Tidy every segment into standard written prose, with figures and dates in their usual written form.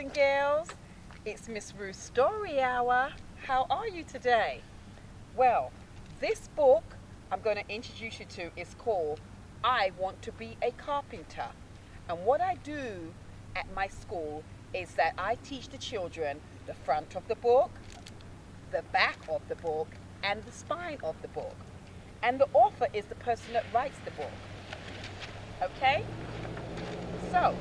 and girls. It's Ms Ruth's Story Hour. How are you today? Well, this book I'm going to introduce you to is called I Want to Be a Carpenter. And what I do at my school is that I teach the children the front of the book, the back of the book, and the spine of the book. And the author is the person that writes the book. Okay? So,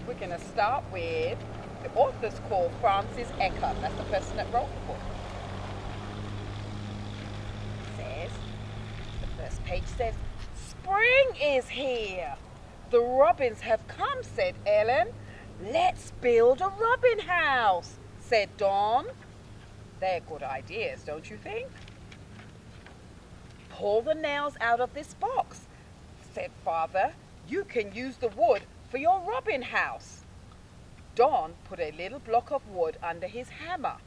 we're going to start with, the author's called EcKart. That's the person that wrote the book. Says, the first page says, "Spring is here. The robins have come," said Ellen. "Let's build a robin house," said Dawn. They're good ideas, don't you think? "Pull the nails out of this box," said Father. "You can use the wood for your robin house." Don put a little block of wood under his hammer.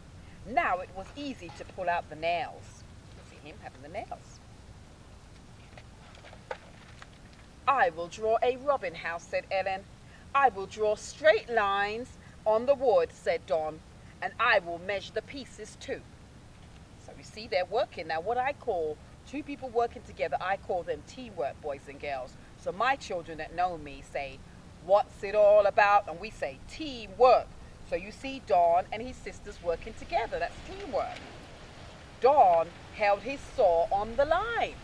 Now it was easy to pull out the nails. You see him having the nails. "I will draw a robin house," said Ellen. "I will draw straight lines on the wood," said Don, "and I will measure the pieces too." So you see, they're working. Now what I call two people working together, I call them teamwork, boys and girls. So my children that know me say, "What's it all about?" And we say teamwork. So you see Don and his sisters working together. That's teamwork. Don held his saw on the line.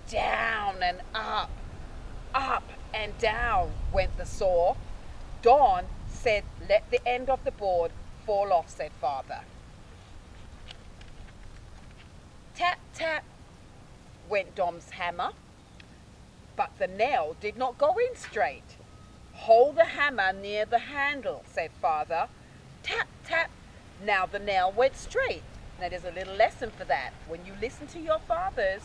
Down and up and down went the saw. Don said, "Let the end of the board fall off," said Father. Tap, tap went Dom's hammer, but the nail did not go in straight. "Hold the hammer near the handle," said Father. Tap, tap. Now the nail went straight. Now there's a little lesson for that. When you listen to your fathers,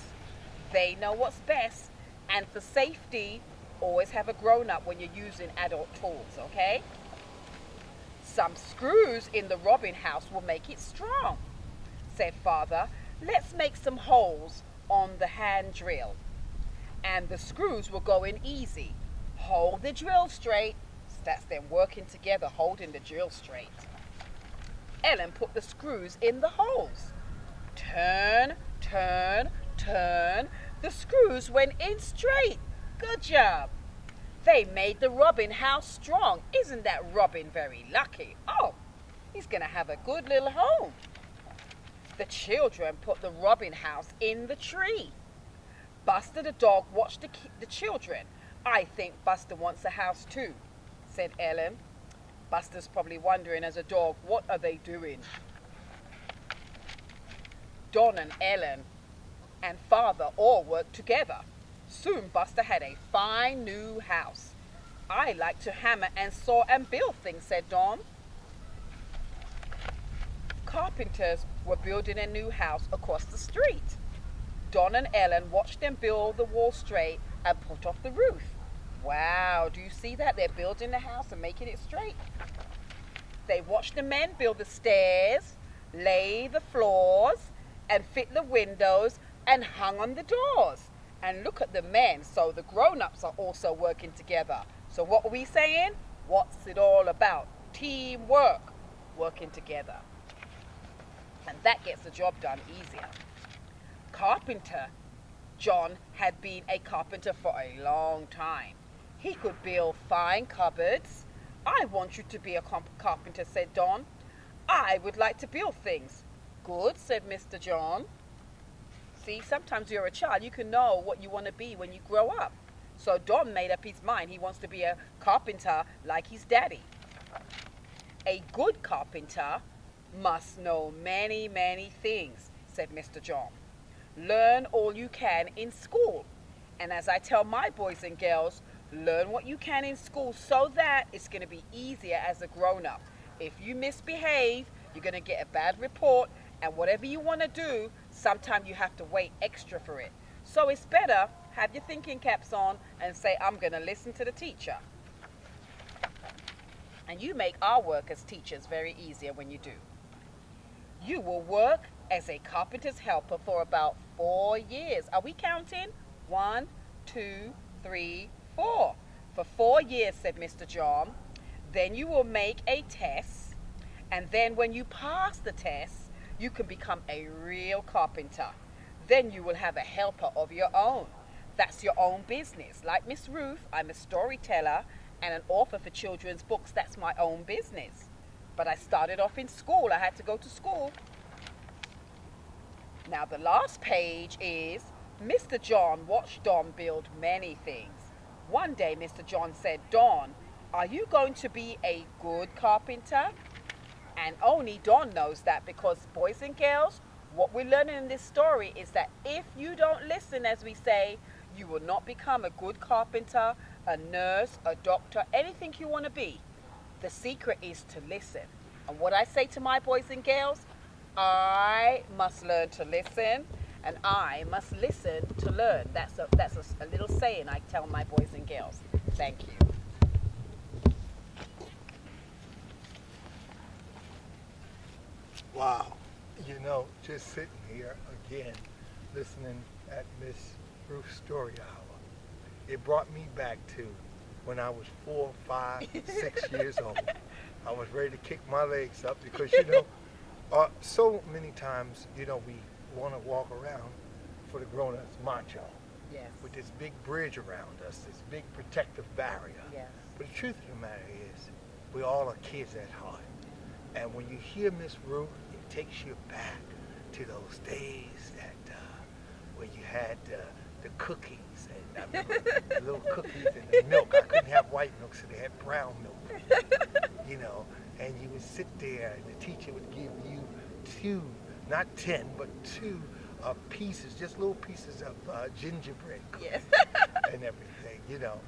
they know what's best. And for safety, always have a grown-up when you're using adult tools, okay? "Some screws in the robin house will make it strong," said Father. "Let's make some holes on the hand drill. And the screws will go in easy. Hold the drill straight." That's them working together, holding the drill straight. Ellen put the screws in the holes. Turn, turn, turn. The screws went in straight. Good job. They made the robin house strong. Isn't that Robin very lucky? Oh, he's going to have a good little home. The children put the robin house in the tree. Buster the dog watched the children. "I think Buster wants a house too," said Ellen. Buster's probably wondering as a dog, what are they doing? Don and Ellen and Father all worked together. Soon Buster had a fine new house. "I like to hammer and saw and build things," said Don. Carpenters were building a new house across the street. Don and Ellen watched them build the wall straight and put off the roof. Wow, do you see that? They're building the house and making it straight. They watched the men build the stairs, lay the floors, and fit the windows and hung on the doors. And look at the men, so the grown-ups are also working together. So what are we saying? What's it all about? Teamwork, working together. And that gets the job done easier. Carpenter John had been a carpenter for a long time. He could build fine cupboards. "I want you to be a carpenter," said Don. "I would like to build things." "Good," said Mr. John. See, sometimes you're a child, you can know what you want to be when you grow up. So Don made up his mind he wants to be a carpenter like his daddy. "A good carpenter must know many, many things," said Mr. John. "Learn all you can in school. And as I tell my boys and girls, learn what you can in school so that it's going to be easier as a grown-up. If you misbehave, you're going to get a bad report, and whatever you want to do, sometimes you have to wait extra for it. So it's better, have your thinking caps on and say, I'm going to listen to the teacher." And you make our work as teachers very easier when you do. "You will work as a carpenter's helper for about 4 years. Are we counting? 1, 2, 3, 4. For for 4 years, said Mr. John. Then you will make a test, and then when you pass the test, you can become a real carpenter. Then you will have a helper of your own. That's your own business. Like Ms. Ruth, I'm a storyteller and an author for children's books. That's my own business. But I started off in school. I had to go to school. Now the last page is Mr. John watched Don build many things. One day Mr. John said, Don, are you going to be a good carpenter? And only Don knows that, because boys and girls, what we're learning in this story is that if you don't listen, as we say, you will not become a good carpenter, a nurse, a doctor, anything you want to be. The secret is to listen. And what I say to my boys and girls, I must learn to listen, and I must listen to learn. That's a little saying I tell my boys and girls. Thank you. Wow. You know, just sitting here again, listening at Ms Ruth's Story Hour, it brought me back to when I was 4, 5, 6 years old. I was ready to kick my legs up because, you know, so many times, you know, we want to walk around for the grown-ups macho. Yes. With this big bridge around us, this big protective barrier. Yes. But the truth of the matter is, we all are kids at heart. And when you hear Ms. Ruth, it takes you back to those days that where you had the cookies, and I remember the little cookies and the milk. I couldn't have white milk, so they had brown milk, you know. And you would sit there, and the teacher would give you 2, not 10, but 2 pieces, just little pieces of gingerbread cookies. Yes. And everything, you know.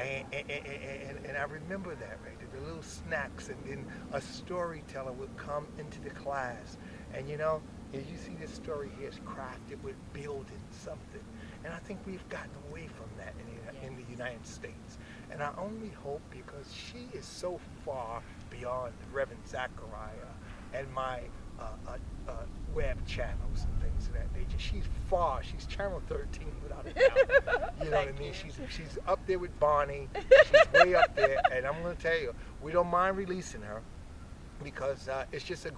And I remember that, right? The little snacks, and then a storyteller would come into the class. And you know, as you see this story here, it's crafted with building something. And I think we've gotten away from that in the United States. And I only hope, because she is so far beyond Reverend Zachariah and my web channels and things of that nature. She's channel 13 without a doubt. You know what I mean? She's up there with Bonnie. She's way up there, and I'm going to tell you, we don't mind releasing her because it's just a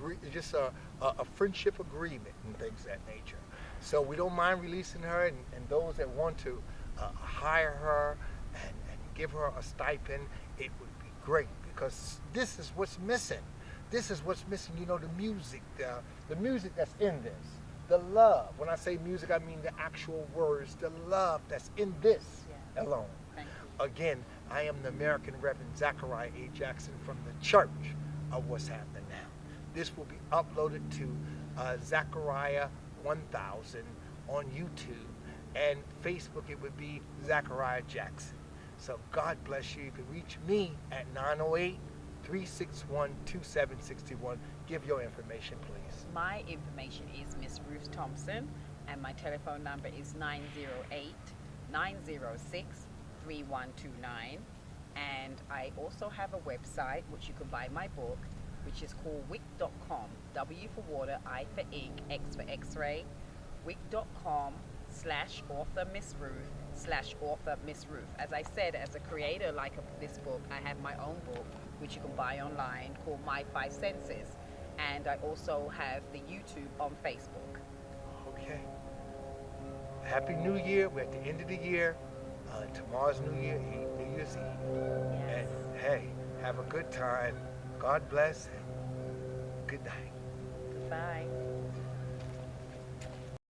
friendship agreement and things of that nature. So we don't mind releasing her, and those that want to hire her and give her a stipend, it would be great, because this is what's missing. This is what's missing, you know, the music that's in this, the love. When I say music, I mean the actual words, the love that's in this alone. Thank you. Again, I am the American Reverend Zachariah A. Jackson from the Church of What's Happening Now. This will be uploaded to Zachariah 1000 on YouTube, and Facebook it would be Zachariah Jackson. So God bless you. You can reach me at 908-361-2761. Give your information, please. My information is Ms. Ruth Thompson, and my telephone number is 908-906-3129. And I also have a website which you can buy my book, which is called wick.com. W for water, I for ink, X for x-ray. wick.com/author Ms. Ruth/author Ms. Ruth. As I said, as a creator like this book, I have my own book, which you can buy online, called My 5 Senses. And I also have the YouTube on Facebook. Okay. Happy New Year. We're at the end of the year. Tomorrow's New Year's Eve. Yes. And hey, have a good time. God bless, and good night. Goodbye.